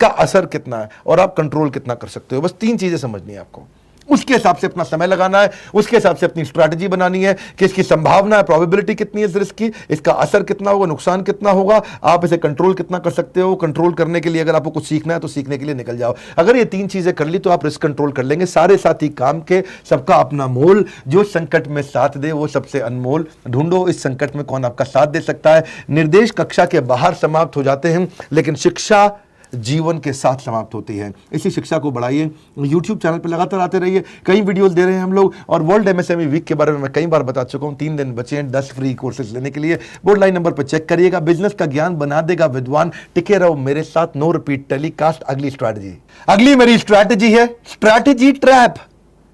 इसका असर कितना है और आप कंट्रोल कितना कर सकते हो। बस 3 चीजें समझनी है आपको, उसके हिसाब से अपना समय लगाना है, उसके हिसाब से अपनी स्ट्रैटेजी बनानी है कि इसकी संभावना है, प्रोबेबिलिटी कितनी है इस रिस्क की, इसका असर कितना होगा, नुकसान कितना होगा, आप इसे कंट्रोल कितना कर सकते हो। कंट्रोल करने के लिए अगर आपको कुछ सीखना है तो सीखने के लिए निकल जाओ। अगर ये 3 चीजें कर ली तो आप रिस्क कंट्रोल कर लेंगे। सारे साथी काम के, सबका अपना मोल, जो संकट में साथ दे वो सबसे अनमोल। ढूंढो इस संकट में कौन आपका साथ दे सकता है। निर्देश कक्षा के बाहर समाप्त हो जाते हैं, लेकिन शिक्षा जीवन के साथ समाप्त होती है। इसी शिक्षा को बढ़ाइए। YouTube चैनल पर लगातार आते रहिए, कई वीडियोस दे रहे हैं हम लोग, और वर्ल्ड MSME वीक के बारे में मैं कई बार बता चुका हूं। 3 दिन बचे हैं 10 फ्री कोर्सेज लेने के लिए। बोर्ड लाइन नंबर पर चेक करिएगा। बिजनेस का ज्ञान बना देगा विद्वान। टिके रहो मेरे साथ। No repeat telecast. अगली स्ट्रैटेजी, अगली मेरी स्ट्रैटेजी है स्ट्रैटेजी ट्रैप,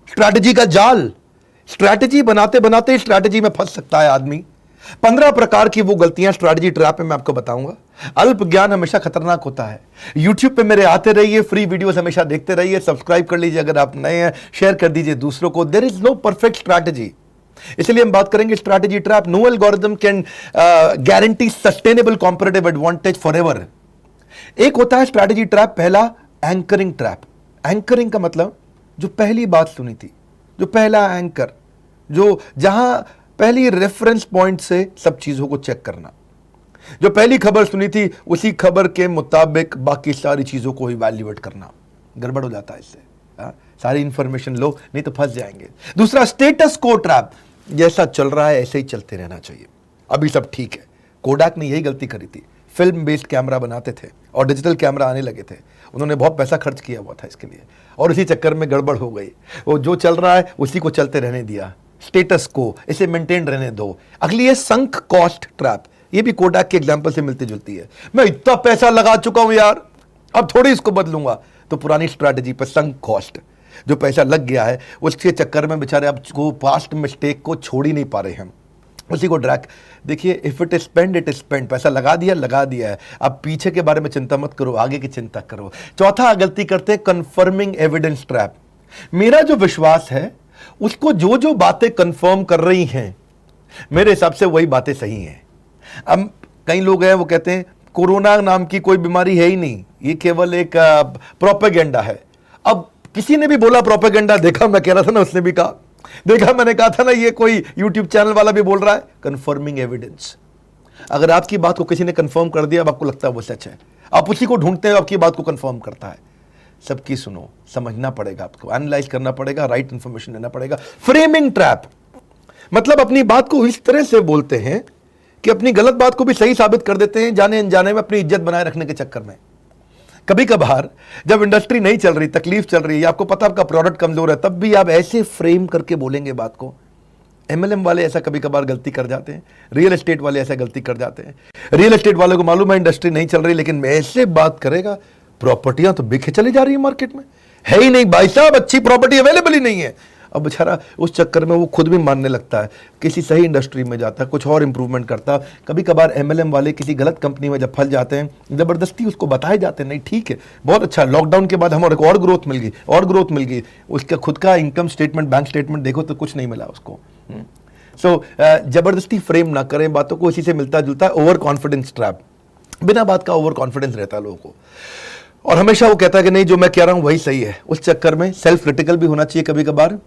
स्ट्रैटेजी का जाल। स्ट्रैटेजी बनाते बनाते स्ट्रैटेजी में फंस सकता है आदमी। 15 प्रकार की वो गलतियां स्ट्रैटेजी ट्रैप में मैं आपको बताऊंगा। अल्प ज्ञान हमेशा खतरनाक होता है। YouTube पे मेरे आते रहिए, फ्री वीडियोस हमेशा देखते रहिए, सब्सक्राइब कर लीजिए अगर आप नए हैं, शेयर कर दीजिए दूसरों को। There is no perfect strategy, इसलिए हम बात करेंगे strategy trap. No algorithm can guarantee sustainable competitive advantage forever. एक होता है स्ट्रैटेजी ट्रैप, पहला एंकरिंग ट्रैप। एंकरिंग का मतलब जो पहली बात सुनी थी, जो पहला एंकर, जो जहां पहली रेफरेंस पॉइंट से सब चीजों को चेक करना। जो पहली खबर सुनी थी उसी खबर के मुताबिक बाकी सारी चीजों को इवैल्यूएट करना। गड़बड़ हो जाता है इससे। सारी इंफॉर्मेशन लो, नहीं तो फंस जाएंगे। दूसरा स्टेटस को ट्रैप, जैसा चल रहा है ऐसे ही चलते रहना चाहिए, अभी सब ठीक है। कोडाक ने यही गलती करी थी। फिल्म बेस्ड कैमरा बनाते थे और डिजिटल कैमरा आने लगे थे, उन्होंने बहुत पैसा खर्च किया हुआ था इसके लिए, और इसी चक्कर में गड़बड़ हो गई। वो जो चल रहा है उसी को चलते रहने दिया। स्टेटस को, इसे मेंटेन रहने दो। अगली है संक कॉस्ट ट्रैप। ये भी कोडाक के एग्जांपल से मिलती जुलती है। मैं इतना पैसा लगा चुका हूं यार, अब थोड़ी इसको बदलूंगा। तो पुरानी स्ट्रैटेजी पर संक कॉस्ट, जो पैसा लग गया है उसके चक्कर में बेचारे अब को पास्ट मिस्टेक को छोड़ ही नहीं पा रहे हैं, उसी को ड्रैग। देखिए, if it is spend it is spend. पैसा लगा दिया है, अब पीछे के बारे में चिंता मत करो, आगे की चिंता करो। चौथा गलती करते हैं कंफर्मिंग एविडेंस ट्रैप। मेरा जो विश्वास है उसको जो जो बातें कंफर्म कर रही हैं, मेरे हिसाब से वही बातें सही हैं। अब कई लोग हैं वो कहते हैं कोरोना नाम की कोई बीमारी है ही नहीं, ये केवल एक प्रोपेगेंडा है। अब किसी ने भी बोला प्रोपेगेंडा, देखा मैं कह रहा था ना, उसने भी कहा, देखा मैंने कहा था ना, ये कोई यूट्यूब चैनल वाला भी बोल रहा है। कंफर्मिंग एविडेंस, अगर आपकी बात को किसी ने कंफर्म कर दिया, अब आपको लगता है वो सच है, आप उसी को ढूंढते हैं, आपकी बात को कंफर्म करता है। सबकी सुनो, समझना पड़ेगा, आपको एनालाइज करना पड़ेगा, राइट इंफॉर्मेशन लेना पड़ेगा। फ्रेमिंग ट्रैप, मतलब अपनी बात को इस तरह से बोलते हैं कि अपनी गलत बात को भी सही साबित कर देते हैं, जाने अनजाने में अपनी इज्जत बनाए रखने के चक्कर में। कभी कभार जब इंडस्ट्री नहीं चल रही, तकलीफ चल रही है, आपको पता आपका प्रोडक्ट कमजोर है, तब भी आप ऐसे फ्रेम करके बोलेंगे बात को। MLM वाले ऐसा कभी कभार गलती कर जाते हैं, रियल एस्टेट वाले ऐसा गलती कर जाते हैं। रियल एस्टेट वालों को मालूम है इंडस्ट्री नहीं चल रही, लेकिन ऐसे बात करेगा, प्रॉपर्टियां तो बिके चली जा रही है मार्केट में, है ही नहीं भाई साहब, अच्छी प्रॉपर्टी अवेलेबल ही नहीं है। अब बेचारा उस चक्कर में वो खुद भी मानने लगता है, किसी सही इंडस्ट्री में जाता है, कुछ और इंप्रूवमेंट करता। कभी कभार MLM वाले किसी गलत कंपनी में जब फंस जाते हैं, जबरदस्ती उसको बताए जाते हैं, नहीं ठीक है, बहुत अच्छा, लॉकडाउन के बाद हमारे को और ग्रोथ मिल गई, उसका खुद का इनकम स्टेटमेंट, बैंक स्टेटमेंट देखो तो कुछ नहीं मिला उसको। जबरदस्ती फ्रेम ना करें बातों को, इसी से मिलता जुलता है ओवर कॉन्फिडेंस ट्रैप। बिना बात का ओवर कॉन्फिडेंस रहता है लोगों को, और हमेशा वो कहता है कि नहीं जो मैं कह रहा हूं वही सही है। उस चक्कर में सेल्फ क्रिटिकल भी होना चाहिए कभी कभार।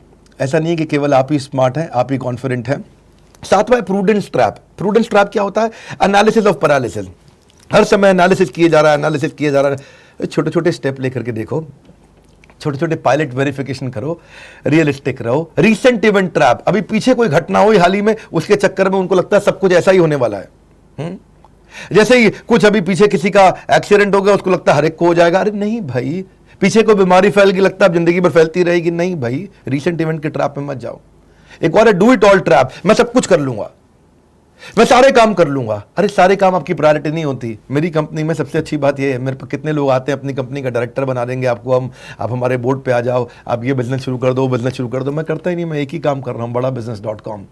ऐसा नहीं है कि केवल आप ही स्मार्ट हैं, आप ही कॉन्फिडेंट हैं। सातवां प्रूडेंस ट्रैप। प्रूडेंस ट्रैप क्या होता है? Analysis of paralysis. हर समय एनालिसिस किए जा रहा है। छोटे छोटे स्टेप लेकर के देखो, छोटे छोटे पायलट वेरिफिकेशन करो, रियलिस्टिक रहो। रीसेंट इवेंट ट्रैप, अभी पीछे कोई घटना हुई हाल ही में, उसके चक्कर में उनको लगता है सब कुछ ऐसा ही होने वाला है। जैसे ही कुछ अभी पीछे किसी का एक्सीडेंट हो गया, उसको लगता है हर एक को हो जाएगा। अरे नहीं भाई, पीछे कोई बीमारी फैल गई, लगता है जिंदगी भर फैलती रहेगी। नहीं भाई, रीसेंट इवेंट के ट्रैप में मत जाओ। एक और है डू इट ऑल ट्रैप। मैं सब कुछ कर लूंगा, मैं सारे काम कर लूंगा। अरे सारे काम आपकी प्रायोरिटी नहीं होती। मेरी कंपनी में सबसे अच्छी बात यह है, मेरे पर कितने लोग आते हैं, अपनी कंपनी का डायरेक्टर बना देंगे आपको हम, आप हमारे बोर्ड पे आ जाओ, आप ये बिजनेस शुरू कर दो, बिजनेस शुरू कर दो। मैं करता ही नहीं, मैं एक ही काम कर रहा हूं, badabusiness.com।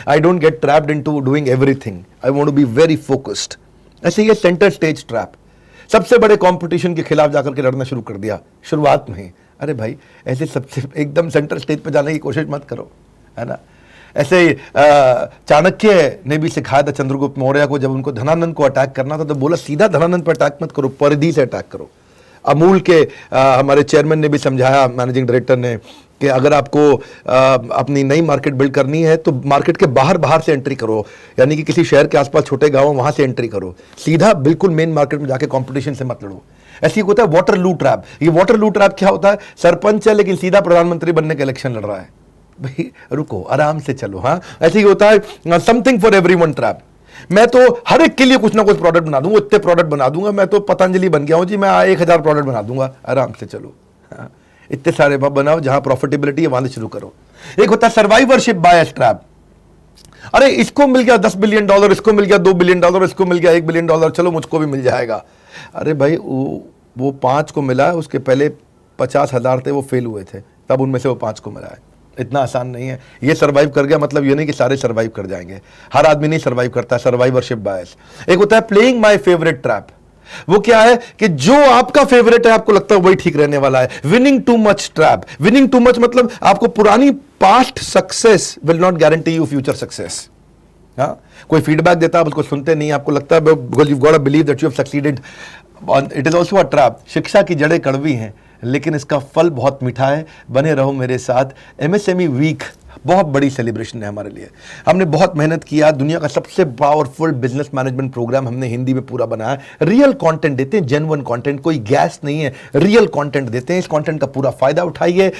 I don't get trapped into doing everything. I want to be very focused. ऐसे ही सेंटर स्टेज ट्रैप। सबसे बड़े कंपटीशन के खिलाफ जाकर के लड़ना शुरू कर दिया शुरुआत में ही। अरे भाई, ऐसे सबसे एकदम सेंटर स्टेज पे जाने की कोशिश मत करो, है ना। ऐसे ही चाणक्य ने भी सिखाया था चंद्रगुप्त मौर्य को, जब उनको धनानंद को अटैक करना था तो बोला सीधा धनानंद पर अटैक मत करो, परिधि से अटैक करो। अमूल के हमारे चेयरमैन ने भी समझाया, मैनेजिंग डायरेक्टर ने, कि अगर आपको अपनी नई मार्केट बिल्ड करनी है तो मार्केट के बाहर से एंट्री करो, यानी कि किसी शहर के आसपास छोटे गांव वहां से एंट्री करो, सीधा बिल्कुल मेन मार्केट में जाके कंपटीशन से मत लड़ो। ऐसे ही होता है वाटर लू ट्रैप। ये वाटर लू ट्रैप क्या होता है? सरपंच है लेकिन सीधा प्रधानमंत्री बनने के इलेक्शन लड़ रहा है। भाई रुको, आराम से चलो। हाँ, ऐसे ही होता है समथिंग फॉर एवरीवन ट्रैप। मैं तो हर एक के लिए कुछ ना कुछ प्रोडक्ट बना दूंगा, इतने प्रोडक्ट बना दूंगा, मैं तो पतंजलि बन गया हूं जी, मैं 1000 प्रोडक्ट बना दूंगा। आराम से चलो। हाँ, इतने सारे बनाओ, जहां प्रॉफिटेबिलिटी है वहां से शुरू करो। एक होता है सर्वाइवरशिप बायस ट्रैप। अरे इसको मिल गया $10 बिलियन, इसको मिल गया $2 बिलियन, इसको मिल गया $1 बिलियन, चलो मुझको भी मिल जाएगा। अरे भाई वो 5 को मिला है, उसके पहले 50,000 थे, वो फेल हुए थे, तब उनमें से वो 5 को मिला है। इतना आसान नहीं है। ये सर्वाइव कर गया मतलब ये नहीं कि सारे सर्वाइव कर जाएंगे, हर आदमी नहीं सर्वाइव करता। Survivorship bias. एक होता है प्लेइंग माय फेवरेट ट्रैप। वो क्या है कि जो आपका फेवरेट है आपको लगता है वही ठीक रहने वाला है। Winning too much trap. Winning too much मतलब आपको पुरानी past success will not guarantee you future success. हाँ, कोई फीडबैक देता है आप उसको सुनते नहीं, आपको लगता है because you got to believe that you have succeeded. It is also a trap. शिक्षा की जड़ें कड़वी हैं लेकिन इसका फल बहुत मीठा है। बने रहो मेरे साथ। एमएसएमई वीक बहुत बड़ी सेलिब्रेशन है हमारे लिए। हमने बहुत मेहनत किया, दुनिया का सबसे पावरफुल बिजनेस मैनेजमेंट प्रोग्राम हमने हिंदी में पूरा बनाया। रियल कंटेंट देते हैं, जेन्युइन कंटेंट, कोई गैस नहीं है, रियल कंटेंट देते हैं। इस कंटेंट का पूरा फायदा उठाइए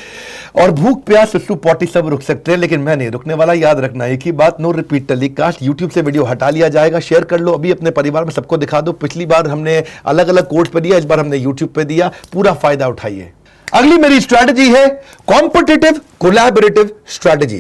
और भूख प्यास सुसु पॉटी सब रुक सकते हैं लेकिन मैं नहीं रुकने वाला। याद रखना एक ही बात, नो रिपीट टेलीकास्ट। यूट्यूब से वीडियो हटा लिया जाएगा, शेयर कर लो अभी अपने परिवार में, सबको दिखा दो। पिछली बार हमने अलग अलग कोर्स पे दिया, इस बार हमने यूट्यूब पे दिया, पूरा फायदा उठाइए। अगली मेरी स्ट्रैटेजी है कॉम्पिटिटिव कोलैबोरेटिव स्ट्रैटेजी।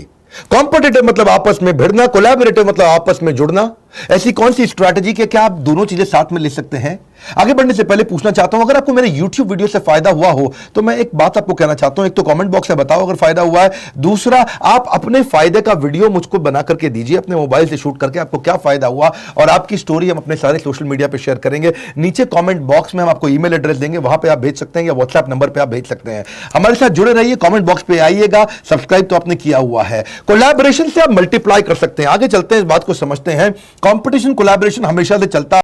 कॉम्पिटिटिव मतलब आपस में भिड़ना, कोलैबोरेटिव मतलब आपस में जुड़ना। ऐसी कौन सी स्ट्रैटेजी के क्या आप दोनों चीजें साथ में ले सकते हैं? आगे बढ़ने से पहले पूछना चाहता हूं, अगर आपको मेरे YouTube वीडियो से फायदा हुआ हो तो मैं एक बात आपको कहना चाहता हूं। एक तो कमेंट बॉक्स में बताओ अगर फायदा हुआ है, दूसरा आप अपने फायदे का वीडियो मुझको बना करके दीजिए, अपने मोबाइल से शूट करके आपको क्या फायदा हुआ, और आपकी स्टोरी हम अपने सारे सोशल मीडिया पे शेयर करेंगे। नीचे कमेंट बॉक्स में हम आपको ईमेल एड्रेस देंगे, वहां पे आप भेज सकते हैं या व्हाट्सएप नंबर पे आप भेज सकते हैं। हमारे साथ जुड़े रहिए, कमेंट बॉक्स पे आइएगा। सब्सक्राइब तो आपने किया हुआ है। कोलैबोरेशन से आप मल्टीप्लाई कर सकते हैं। आगे चलते हैं, इस बात को समझते हैं। कॉम्पिटिशन कोलैबोरेशन हमेशा से चलता